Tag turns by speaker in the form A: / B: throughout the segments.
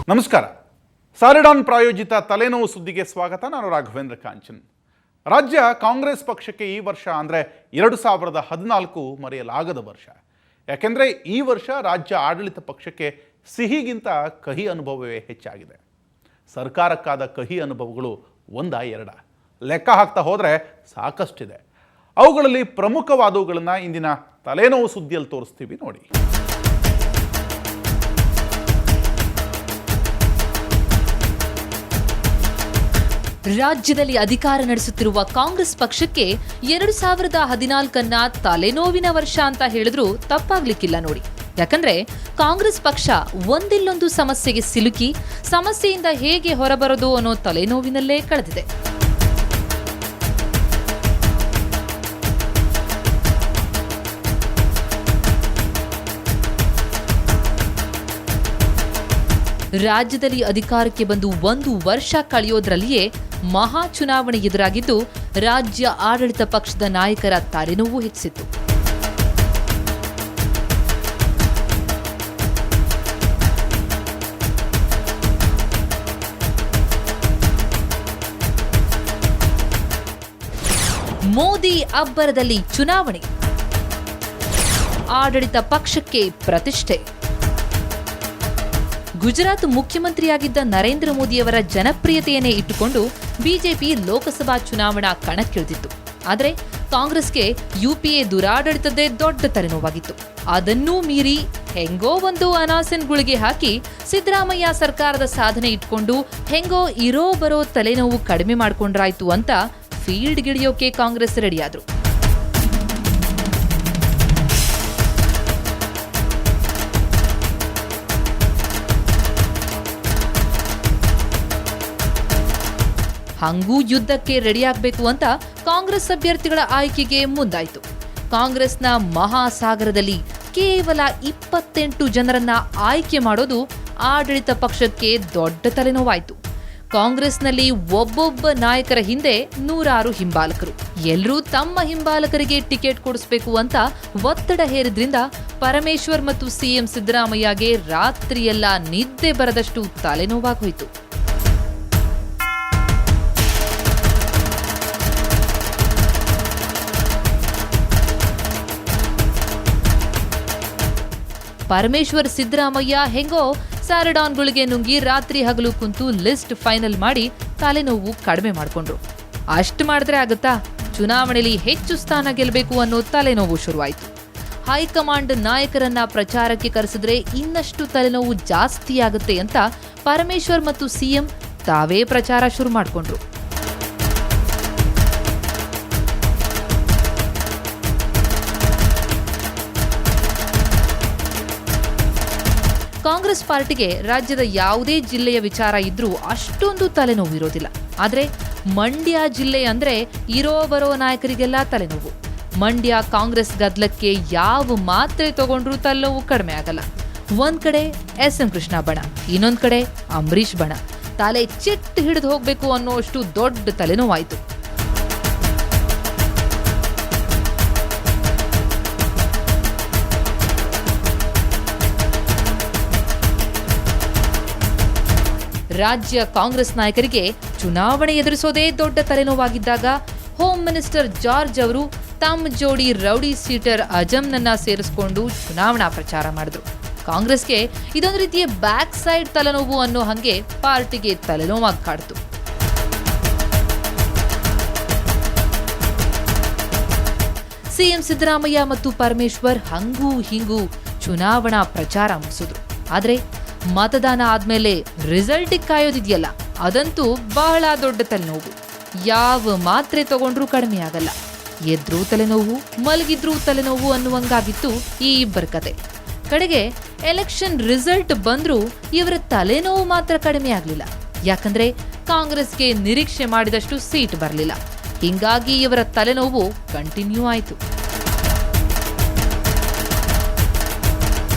A: ನಮಸ್ಕಾರ. ಸಾರಿಡಾನ್ ಪ್ರಾಯೋಜಿತ ತಲೆನೋವು ಸುದ್ದಿಗೆ ಸ್ವಾಗತ. ನಾನು ರಾಘವೇಂದ್ರ ಕಾಂಚನ್. ರಾಜ್ಯ ಕಾಂಗ್ರೆಸ್ ಪಕ್ಷಕ್ಕೆ ಈ ವರ್ಷ ಅಂದರೆ 2014 ಮರೆಯಲಾಗದ ವರ್ಷ. ಯಾಕೆಂದರೆ ಈ ವರ್ಷ ರಾಜ್ಯ ಆಡಳಿತ ಪಕ್ಷಕ್ಕೆ ಸಿಹಿಗಿಂತ ಕಹಿ ಅನುಭವವೇ ಹೆಚ್ಚಾಗಿದೆ. ಸರ್ಕಾರಕ್ಕಾದ ಕಹಿ ಅನುಭವಗಳು ಒಂದ ಎರಡ ಲೆಕ್ಕ ಹಾಕ್ತಾ ಹೋದರೆ ಸಾಕಷ್ಟಿದೆ. ಅವುಗಳಲ್ಲಿ ಪ್ರಮುಖವಾದವುಗಳನ್ನು ಇಂದಿನ ತಲೆನೋವು ಸುದ್ದಿಯಲ್ಲಿ ತೋರಿಸ್ತೀವಿ ನೋಡಿ.
B: ರಾಜ್ಯದಲ್ಲಿ ಅಧಿಕಾರ ನಡೆಸುತ್ತಿರುವ ಕಾಂಗ್ರೆಸ್ ಪಕ್ಷಕ್ಕೆ 2014 ತಲೆನೋವಿನ ವರ್ಷ ಅಂತ ಹೇಳಿದ್ರೂ ತಪ್ಪಾಗ್ಲಿಕ್ಕಿಲ್ಲ ನೋಡಿ. ಯಾಕಂದ್ರೆ ಕಾಂಗ್ರೆಸ್ ಪಕ್ಷ ಒಂದಿಲ್ಲೊಂದು ಸಮಸ್ಯೆಗೆ ಸಿಲುಕಿ ಸಮಸ್ಯೆಯಿಂದ ಹೇಗೆ ಹೊರಬರೋದು ಅನ್ನೋ ತಲೆನೋವಿನಲ್ಲೇ ಕಳೆದಿದೆ. ರಾಜ್ಯದಲ್ಲಿ ಅಧಿಕಾರಕ್ಕೆ ಬಂದು 1 ವರ್ಷ ಕಳೆಯೋದ್ರಲ್ಲಿಯೇ ಮಹಾ ಚುನಾವಣೆ ಎದುರಾಗಿದ್ದು ರಾಜ್ಯ ಆಡಳಿತ ಪಕ್ಷದ ನಾಯಕರ ತಲೆನೋವು ಹೆಚ್ಚಿಸಿತ್ತು. ಮೋದಿ ಅಬ್ಬರದಲ್ಲಿ ಚುನಾವಣೆ, ಆಡಳಿತ ಪಕ್ಷಕ್ಕೆ ಪ್ರತಿಷ್ಠೆ. ಗುಜರಾತ್ ಮುಖ್ಯಮಂತ್ರಿಯಾಗಿದ್ದ ನರೇಂದ್ರ ಮೋದಿಯವರ ಜನಪ್ರಿಯತೆಯನ್ನೇ ಇಟ್ಟುಕೊಂಡು ಬಿಜೆಪಿ ಲೋಕಸಭಾ ಚುನಾವಣಾ ಕಣಕ್ಕಿಳಿದಿತ್ತು. ಆದರೆ ಕಾಂಗ್ರೆಸ್ಗೆ ಯುಪಿಎ ದುರಾಡಳಿತದ್ದೇ ದೊಡ್ಡ ತಲೆನೋವಾಗಿತ್ತು. ಅದನ್ನೂ ಮೀರಿ ಹೆಂಗೋ ಒಂದು ಅನಾಸಿನ್ ಗುಳಿಗೆ ಹಾಕಿ ಸಿದ್ದರಾಮಯ್ಯ ಸರ್ಕಾರದ ಸಾಧನೆ ಇಟ್ಕೊಂಡು ಹೆಂಗೋ ಇರೋ ಬರೋ ತಲೆನೋವು ಕಡಿಮೆ ಮಾಡ್ಕೊಂಡ್ರಾಯ್ತು ಅಂತ ಫೀಲ್ಡ್ಗಿಳಿಯೋಕೆ ಕಾಂಗ್ರೆಸ್ ರೆಡಿಯಾದ್ರು. ಹಂಗೂ ಯುದ್ಧಕ್ಕೆ ರೆಡಿಯಾಗಬೇಕು ಅಂತ ಕಾಂಗ್ರೆಸ್ ಅಭ್ಯರ್ಥಿಗಳ ಆಯ್ಕೆಗೆ ಮುಂದಾಯಿತು. ಕಾಂಗ್ರೆಸ್ನ ಮಹಾಸಾಗರದಲ್ಲಿ ಕೇವಲ 28 ಜನರನ್ನ ಆಯ್ಕೆ ಮಾಡೋದು ಆಡಳಿತ ಪಕ್ಷಕ್ಕೆ ದೊಡ್ಡ ತಲೆನೋವಾಯಿತು. ಕಾಂಗ್ರೆಸ್ನಲ್ಲಿ ಒಬ್ಬೊಬ್ಬ ನಾಯಕರ ಹಿಂದೆ 100 ಹಿಂಬಾಲಕರು. ಎಲ್ಲರೂ ತಮ್ಮ ಹಿಂಬಾಲಕರಿಗೆ ಟಿಕೆಟ್ ಕೊಡಿಸಬೇಕು ಅಂತ ಒತ್ತಡ ಹೇರಿದ್ರಿಂದ ಪರಮೇಶ್ವರ್ ಮತ್ತು ಸಿಎಂ ಸಿದ್ದರಾಮಯ್ಯಗೆ ರಾತ್ರಿಯೆಲ್ಲ ನಿದ್ದೆ ಬರದಷ್ಟು ತಲೆನೋವಾಗೋಯಿತು. ಪರಮೇಶ್ವರ್ ಸಿದ್ದರಾಮಯ್ಯ ಹೆಂಗೋ ಸಾರಿಡಾನ್ಗಳಿಗೆ ನುಂಗಿ ರಾತ್ರಿ ಹಗಲು ಕುಂತು ಲಿಸ್ಟ್ ಫೈನಲ್ ಮಾಡಿ ತಲೆನೋವು ಕಡಿಮೆ ಮಾಡಿಕೊಂಡ್ರು. ಅಷ್ಟು ಮಾಡಿದ್ರೆ ಆಗುತ್ತಾ? ಚುನಾವಣೆಯಲ್ಲಿ ಹೆಚ್ಚು ಸ್ಥಾನ ಗೆಲ್ಲಬೇಕು ಅನ್ನೋ ತಲೆನೋವು ಶುರುವಾಯಿತು. ಹೈಕಮಾಂಡ್ ನಾಯಕರನ್ನ ಪ್ರಚಾರಕ್ಕೆ ಕರೆಸಿದ್ರೆ ಇನ್ನಷ್ಟು ತಲೆನೋವು ಜಾಸ್ತಿ ಆಗುತ್ತೆ ಅಂತ ಪರಮೇಶ್ವರ್ ಮತ್ತು ಸಿಎಂ ತಾವೇ ಪ್ರಚಾರ ಶುರು ಮಾಡಿಕೊಂಡ್ರು. ಕಾಂಗ್ರೆಸ್ ಪಾರ್ಟಿಗೆ ರಾಜ್ಯದ ಯಾವುದೇ ಜಿಲ್ಲೆಯ ವಿಚಾರ ಇದ್ರೂ ಅಷ್ಟೊಂದು ತಲೆನೋವು ಇರೋದಿಲ್ಲ. ಆದ್ರೆ ಮಂಡ್ಯ ಜಿಲ್ಲೆ ಅಂದ್ರೆ ಇರೋ ಬರೋ ನಾಯಕರಿಗೆಲ್ಲ ತಲೆನೋವು. ಮಂಡ್ಯ ಕಾಂಗ್ರೆಸ್ ಗದ್ದಲಕ್ಕೆ ಯಾವ ಮಾತ್ರೆ ತಗೊಂಡ್ರೂ ತಲೆನೋವು ಕಡಿಮೆ ಆಗಲ್ಲ. ಒಂದ್ ಕಡೆ SM ಕೃಷ್ಣ ಬಣ, ಇನ್ನೊಂದ್ ಕಡೆ ಅಂಬರೀಷ್ ಬಣ. ತಲೆ ಚಿಟ್ಟು ಹಿಡಿದು ಹೋಗ್ಬೇಕು ಅನ್ನೋಷ್ಟು ದೊಡ್ಡ ತಲೆನೋವಾಯ್ತು. ರಾಜ್ಯ ಕಾಂಗ್ರೆಸ್ ನಾಯಕರಿಗೆ ಚುನಾವಣೆ ಎದುರಿಸೋದೇ ದೊಡ್ಡ ತಲೆನೋವಾಗಿದ್ದಾಗ ಹೋಮ್ ಮಿನಿಸ್ಟರ್ ಜಾರ್ಜ್ ಅವರು ತಮ್ಮ ಜೋಡಿ ರೌಡಿ ಸೀಟರ್ ಅಜಮ್ನನ್ನ ಸೇರಿಸಿಕೊಂಡು ಚುನಾವಣಾ ಪ್ರಚಾರ ಮಾಡಿದ್ರು. ಕಾಂಗ್ರೆಸ್ಗೆ ಇದೊಂದು ರೀತಿಯ ಬ್ಯಾಕ್ ಸೈಡ್ ತಲೆನೋವು ಅನ್ನೋ ಹಂಗೆ ಪಾರ್ಟಿಗೆ ತಲೆನೋವಾಗಿ ಕಾಡ್ತು. ಸಿಎಂ ಸಿದ್ದರಾಮಯ್ಯ ಮತ್ತು ಪರಮೇಶ್ವರ್ ಹಂಗೂ ಹಿಂಗೂ ಚುನಾವಣಾ ಪ್ರಚಾರ ಮುಗಿಸಿದ್ರು. ಆದ್ರೆ ಮತದಾನ ಆದ್ಮೇಲೆ ರಿಸಲ್ಟ್ ಕಾಯೋದಿದೆಯಲ್ಲ, ಅದಂತೂ ಬಹಳ ದೊಡ್ಡ ತಲೆನೋವು. ಯಾವ ಮಾತ್ರೆ ತಗೊಂಡ್ರೂ ಕಡಿಮೆ ಆಗಲ್ಲ. ಎದ್ರೂ ತಲೆನೋವು, ಮಲಗಿದ್ರೂ ತಲೆನೋವು ಅನ್ನುವಂಗಾಗಿತ್ತು ಈ ಇಬ್ಬರ ಕತೆ. ಕಡೆಗೆ ಎಲೆಕ್ಷನ್ ರಿಸಲ್ಟ್ ಬಂದ್ರೂ ಇವರ ತಲೆನೋವು ಮಾತ್ರ ಕಡಿಮೆ ಆಗ್ಲಿಲ್ಲ. ಯಾಕಂದ್ರೆ ಕಾಂಗ್ರೆಸ್ಗೆ ನಿರೀಕ್ಷೆ ಮಾಡಿದಷ್ಟು ಸೀಟ್ ಬರಲಿಲ್ಲ. ಹಿಂಗಾಗಿ ಇವರ ತಲೆನೋವು ಕಂಟಿನ್ಯೂ ಆಯಿತು.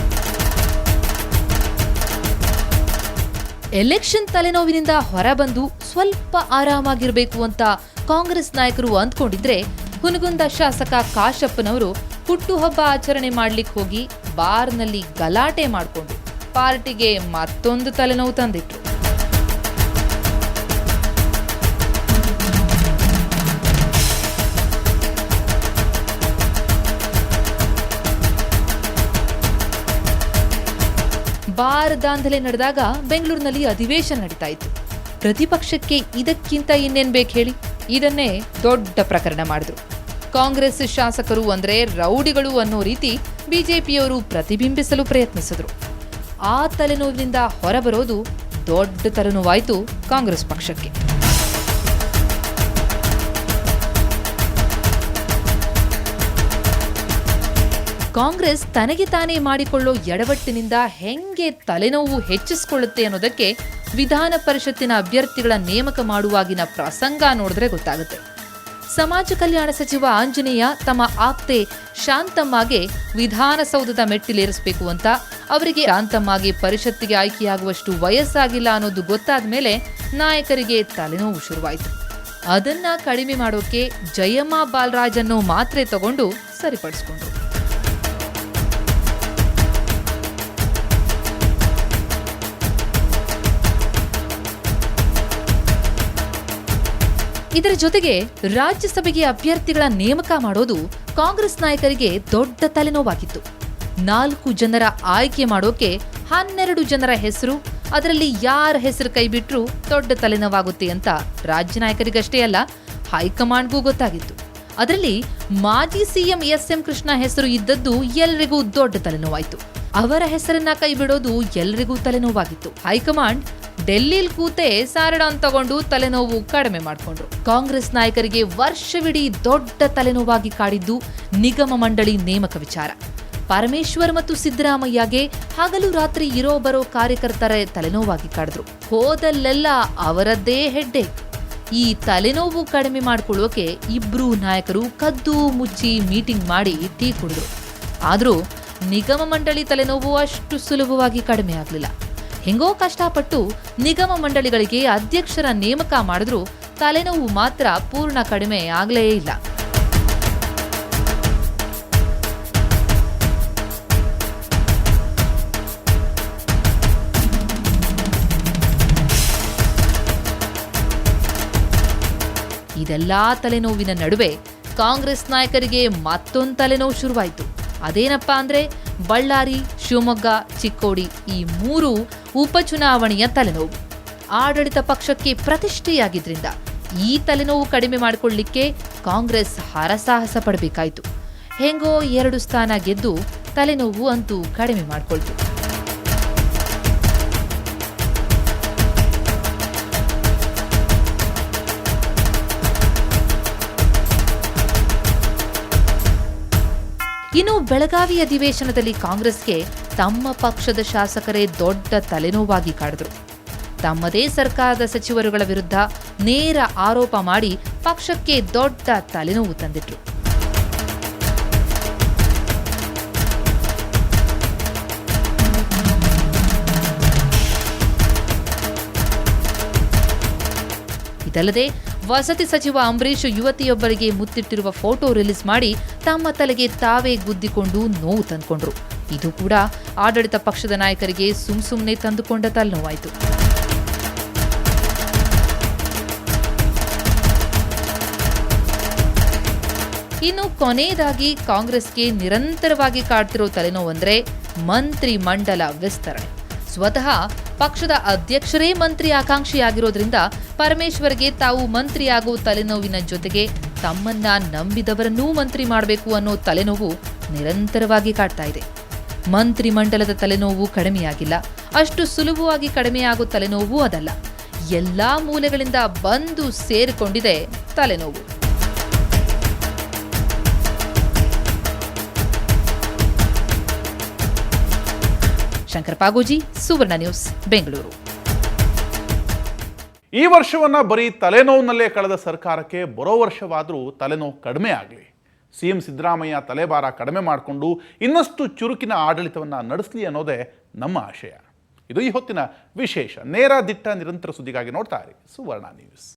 B: ಎಲೆಕ್ಷನ್ ತಲೆನೋವಿನಿಂದ ಹೊರಬಂದು ಸ್ವಲ್ಪ ಆರಾಮಾಗಿರಬೇಕು ಅಂತ ಕಾಂಗ್ರೆಸ್ ನಾಯಕರು ಅಂದ್ಕೊಂಡಿದ್ರೆ ಹುನಗುಂದ ಶಾಸಕ ಕಾಶಪ್ಪನವರು ಹುಟ್ಟುಹಬ್ಬ ಆಚರಣೆ ಮಾಡ್ಲಿಕ್ಕೆ ಹೋಗಿ ಬಾರ್ನಲ್ಲಿ ಗಲಾಟೆ ಮಾಡಿಕೊಂಡು ಪಾರ್ಟಿಗೆ ಮತ್ತೊಂದು ತಲೆನೋವು ತಂದಿಟ್ರು. ಬಾರ್ ದಾಂಧಲೆ ನಡೆದಾಗ ಬೆಂಗಳೂರಿನಲ್ಲಿ ಅಧಿವೇಶನ ನಡೀತಾ ಇತ್ತು. ಪ್ರತಿಪಕ್ಷಕ್ಕೆ ಇದಕ್ಕಿಂತ ಇನ್ನೇನ್ ಬೇಕು ಹೇಳಿ? ಇದನ್ನೇ ದೊಡ್ಡ ಪ್ರಕರಣ ಮಾಡಿದ್ರು. ಕಾಂಗ್ರೆಸ್ ಶಾಸಕರು ಅಂದ್ರೆ ರೌಡಿಗಳು ಅನ್ನೋ ರೀತಿ ಬಿಜೆಪಿಯವರು ಪ್ರತಿಬಿಂಬಿಸಲು ಪ್ರಯತ್ನಿಸಿದ್ರು. ಆ ತಲೆನೋವಿನಿಂದ ಹೊರಬರೋದು ದೊಡ್ಡ ತಲೆನೋವಾಯಿತು ಕಾಂಗ್ರೆಸ್ ಪಕ್ಷಕ್ಕೆ. ಕಾಂಗ್ರೆಸ್ ತನಗೆ ತಾನೇ ಮಾಡಿಕೊಳ್ಳೋ ಎಡವಟ್ಟಿನಿಂದ ಹೆಂಗೆ ತಲೆನೋವು ಹೆಚ್ಚಿಸಿಕೊಳ್ಳುತ್ತೆ ಅನ್ನೋದಕ್ಕೆ ವಿಧಾನ ಪರಿಷತ್ತಿನ ಅಭ್ಯರ್ಥಿಗಳ ನೇಮಕ ಮಾಡುವಾಗಿನ ಪ್ರಸಂಗ ನೋಡಿದ್ರೆ ಗೊತ್ತಾಗುತ್ತೆ. ಸಮಾಜ ಕಲ್ಯಾಣ ಸಚಿವ ಆಂಜನೇಯ ತಮ್ಮ ಆಪ್ತೆ ಶಾಂತಮ್ಮಗೆ ವಿಧಾನಸೌಧದ ಮೆಟ್ಟಿಲೇರಿಸಬೇಕು ಅಂತ, ಅವರಿಗೆ ಶಾಂತಮ್ಮಗೆ ಪರಿಷತ್ತಿಗೆ ಆಯ್ಕೆಯಾಗುವಷ್ಟು ವಯಸ್ಸಾಗಿಲ್ಲ ಅನ್ನೋದು ಗೊತ್ತಾದ ಮೇಲೆ ನಾಯಕರಿಗೆ ತಲೆನೋವು ಶುರುವಾಯಿತು. ಅದನ್ನ ಕಡಿಮೆ ಮಾಡೋಕೆ ಜಯಮ್ಮ ಬಾಲರಾಜ್ ಅನ್ನೋ ಮಾತ್ರೆ ತಗೊಂಡು ಸರಿಪಡಿಸ್ಕೊಂಡ್ರು. ಇದರ ಜೊತೆಗೆ ರಾಜ್ಯಸಭೆಗೆ ಅಭ್ಯರ್ಥಿಗಳ ನೇಮಕ ಮಾಡೋದು ಕಾಂಗ್ರೆಸ್ ನಾಯಕರಿಗೆ ದೊಡ್ಡ ತಲೆನೋವಾಗಿತ್ತು. 4 ಜನರ ಆಯ್ಕೆ ಮಾಡೋಕೆ 12 ಜನರ ಹೆಸರು, ಅದರಲ್ಲಿ ಯಾರ ಹೆಸರು ಕೈಬಿಟ್ರೂ ದೊಡ್ಡ ತಲೆನೋವಾಗುತ್ತೆ ಅಂತ ರಾಜ್ಯ ನಾಯಕರಿಗಷ್ಟೇ ಅಲ್ಲ, ಹೈಕಮಾಂಡ್ಗೂ ಗೊತ್ತಾಗಿತ್ತು. ಅದರಲ್ಲಿ ಮಾಜಿ ಸಿಎಂ ಎಸ್.ಎಂ. ಕೃಷ್ಣ ಹೆಸರು ಇದ್ದದ್ದು ಎಲ್ರಿಗೂ ದೊಡ್ಡ ತಲೆನೋವಾಯಿತು. ಅವರ ಹೆಸರನ್ನ ಕೈಬಿಡೋದು ಎಲ್ರಿಗೂ ತಲೆನೋವಾಗಿತ್ತು. ಹೈಕಮಾಂಡ್ ಡೆಲ್ಲಿಲ್ ಕೂತೆ ಸ್ಯಾರಡಾನ್ ತಗೊಂಡು ತಲೆನೋವು ಕಡಿಮೆ ಮಾಡಿಕೊಂಡ್ರು. ಕಾಂಗ್ರೆಸ್ ನಾಯಕರಿಗೆ ವರ್ಷವಿಡೀ ದೊಡ್ಡ ತಲೆನೋವಾಗಿ ಕಾಡಿದ್ದು ನಿಗಮ ಮಂಡಳಿ ನೇಮಕ ವಿಚಾರ. ಪರಮೇಶ್ವರ್ ಮತ್ತು ಸಿದ್ದರಾಮಯ್ಯಗೆ ಹಗಲು ರಾತ್ರಿ ಇರೋ ಬರೋ ಕಾರ್ಯಕರ್ತರ ತಲೆನೋವಾಗಿ ಕಾಡಿದ್ರು. ಹೋದಲ್ಲೆಲ್ಲ ಅವರದ್ದೇ ಹೆಡ್ಡೇಕ್. ಈ ತಲೆನೋವು ಕಡಿಮೆ ಮಾಡಿಕೊಳ್ಳೋಕೆ ಇಬ್ರು ನಾಯಕರು ಕದ್ದು ಮುಚ್ಚಿ ಮೀಟಿಂಗ್ ಮಾಡಿ ಟೀ ಕುಡಿದ್ರು. ಆದ್ರೂ ನಿಗಮ ಮಂಡಳಿ ತಲೆನೋವು ಅಷ್ಟು ಸುಲಭವಾಗಿ ಕಡಿಮೆ ಆಗಲಿಲ್ಲ. ಹೆಂಗೋ ಕಷ್ಟಪಟ್ಟು ನಿಗಮ ಮಂಡಳಿಗಳಿಗೆ ಅಧ್ಯಕ್ಷರ ನೇಮಕ ಮಾಡಿದ್ರು ತಲೆನೋವು ಮಾತ್ರ ಪೂರ್ಣ ಕಡಿಮೆ ಆಗಲೇ ಇಲ್ಲ. ಇದೆಲ್ಲಾ ತಲೆನೋವಿನ ನಡುವೆ ಕಾಂಗ್ರೆಸ್ ನಾಯಕರಿಗೆ ಮತ್ತೊಂದು ತಲೆನೋವು ಶುರುವಾಯಿತು. ಅದೇನಪ್ಪಾ ಅಂದ್ರೆ ಬಳ್ಳಾರಿ, ಶಿವಮೊಗ್ಗ, ಚಿಕ್ಕೋಡಿ ಈ 3 ಉಪಚುನಾವಣೆಯ ತಲೆನೋವು. ಆಡಳಿತ ಪಕ್ಷಕ್ಕೆ ಪ್ರತಿಷ್ಠೆಯಾಗಿದ್ರಿಂದ ಈ ತಲೆನೋವು ಕಡಿಮೆ ಮಾಡಿಕೊಳ್ಳಿಕ್ಕೆ ಕಾಂಗ್ರೆಸ್ ಹರಸಾಹಸ ಪಡಬೇಕಾಯಿತು. ಹೆಂಗೋ 2 ಸ್ಥಾನ ಗೆದ್ದು ತಲೆನೋವು ಅಂತೂ ಕಡಿಮೆ ಮಾಡಿಕೊಳ್ತು. ಇನ್ನು ಬೆಳಗಾವಿ ಅಧಿವೇಶನದಲ್ಲಿ ಕಾಂಗ್ರೆಸ್ಗೆ ತಮ್ಮ ಪಕ್ಷದ ಶಾಸಕರೇ ದೊಡ್ಡ ತಲೆನೋವಾಗಿ ಕಾಡಿದ್ರು. ತಮ್ಮದೇ ಸರ್ಕಾರದ ಸಚಿವರುಗಳ ವಿರುದ್ಧ ನೇರ ಆರೋಪ ಮಾಡಿ ಪಕ್ಷಕ್ಕೆ ದೊಡ್ಡ ತಲೆನೋವು ತಂದಿಟ್ರು. ಇದಲ್ಲದೆ ವಸತಿ ಸಚಿವ ಅಂಬರೀಶ್ ಯುವತಿಯೊಬ್ಬರಿಗೆ ಮುತ್ತಿಟ್ಟಿರುವ ಫೋಟೋ ರಿಲೀಸ್ ಮಾಡಿ ತಮ್ಮ ತಲೆಗೆ ತಾವೇ ಗುದ್ದಿಕೊಂಡು ನೋವು ತಂದುಕೊಂಡ್ರು. ಇದು ಕೂಡ ಆಡಳಿತ ಪಕ್ಷದ ನಾಯಕರಿಗೆ ಸುಮ್ನೆ ತಂದುಕೊಂಡ ತಲೆನೋವಾಯಿತು. ಇನ್ನು ಕೊನೆಯದಾಗಿ ಕಾಂಗ್ರೆಸ್ಗೆ ನಿರಂತರವಾಗಿ ಕಾಡ್ತಿರೋ ತಲೆನೋವಂದ್ರೆ ಮಂತ್ರಿ ಮಂಡಲ ವಿಸ್ತರಣೆ. ಸ್ವತಃ ಪಕ್ಷದ ಅಧ್ಯಕ್ಷರೇ ಮಂತ್ರಿ ಆಕಾಂಕ್ಷಿಯಾಗಿರೋದ್ರಿಂದ ಪರಮೇಶ್ವರ್ಗೆ ತಾವು ಮಂತ್ರಿಯಾಗುವ ತಲೆನೋವಿನ ಜೊತೆಗೆ ತಮ್ಮನ್ನ ನಂಬಿದವರನ್ನೂ ಮಂತ್ರಿ ಮಾಡಬೇಕು ಅನ್ನೋ ತಲೆನೋವು ನಿರಂತರವಾಗಿ ಕಾಡ್ತಾ ಇದೆ. ಮಂತ್ರಿ ಮಂಡಲದ ತಲೆನೋವು ಕಡಿಮೆಯಾಗಿಲ್ಲ. ಅಷ್ಟು ಸುಲಭವಾಗಿ ಕಡಿಮೆಯಾಗೋ ತಲೆನೋವು ಅದಲ್ಲ. ಎಲ್ಲಾ ಮೂಲೆಗಳಿಂದ ಬಂದು ಸೇರಿಕೊಂಡಿದೆ ತಲೆನೋವು. ಶಂಕರ್ ಪಾಗೋಜಿ, ಸುವರ್ಣ ನ್ಯೂಸ್, ಬೆಂಗಳೂರು.
A: ಈ ವರ್ಷವನ್ನ ಬರೀ ತಲೆನೋವಿನಲ್ಲೇ ಕಳೆದ ಸರ್ಕಾರಕ್ಕೆ ಬರೋ ವರ್ಷವಾದರೂ ತಲೆನೋವು ಕಡಿಮೆ ಆಗಲಿ, ಸಿಎಂ ಸಿದ್ದರಾಮಯ್ಯ ತಲೆಭಾರ ಕಡಿಮೆ ಮಾಡಿಕೊಂಡು ಇನ್ನಷ್ಟು ಚುರುಕಿನ ಆಡಳಿತವನ್ನು ನಡೆಸಲಿ ಅನ್ನೋದೇ ನಮ್ಮ ಆಶಯ. ಇದು ಈ ಹೊತ್ತಿನ ವಿಶೇಷ. ನೇರ ದಿಟ್ಟ ನಿರಂತರ ಸುದ್ದಿಗಾಗಿ ನೋಡ್ತಾ ಇರಿ ಸುವರ್ಣ ನ್ಯೂಸ್.